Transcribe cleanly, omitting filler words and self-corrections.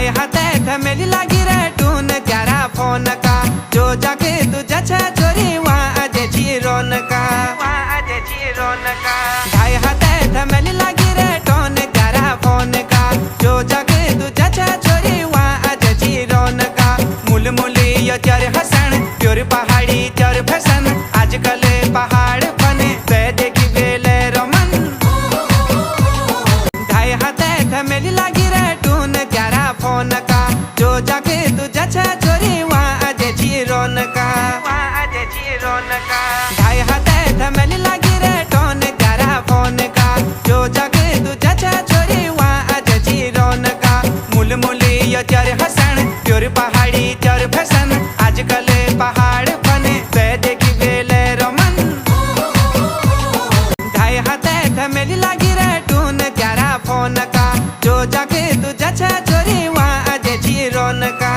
ढाई हाथे थमेली लागी रे टून त्यारा फोन का जो जाके तुझा छा चोरी वहाँ अजे जीरोन का ढाई हाथे थमेली लागी रे टून त्यारा फोन का जो जाके तुझा छा चोरी वहाँ अजे जीरोन का मूल मूली यो त्यार हसन प्योर पहाड़ी त्यार फैशन आजकल पहाड़ फने वे देखी वेले रोमन ढाई हाथे थमेली लागी रे टून त्यारा फोन का जो जाके तुझा छा चोरी वहाँ अजे जीरोन का ढाई हाथे थमेली लागी रे टून त्यारा फोन का जो जाके तुझा छा चोरी वहाँ अजे जीरोन का मूल मूली यो त्यार हसन प्योर पहाड़ी त्यार फैशन आजकल पहाड़ फने वे देखी वेले रोमन ढाई हाथे थमेली लागी रे टून त्यारा फोन का जो जाके तुझा छा चोरी वहाँ अजे जीरोन का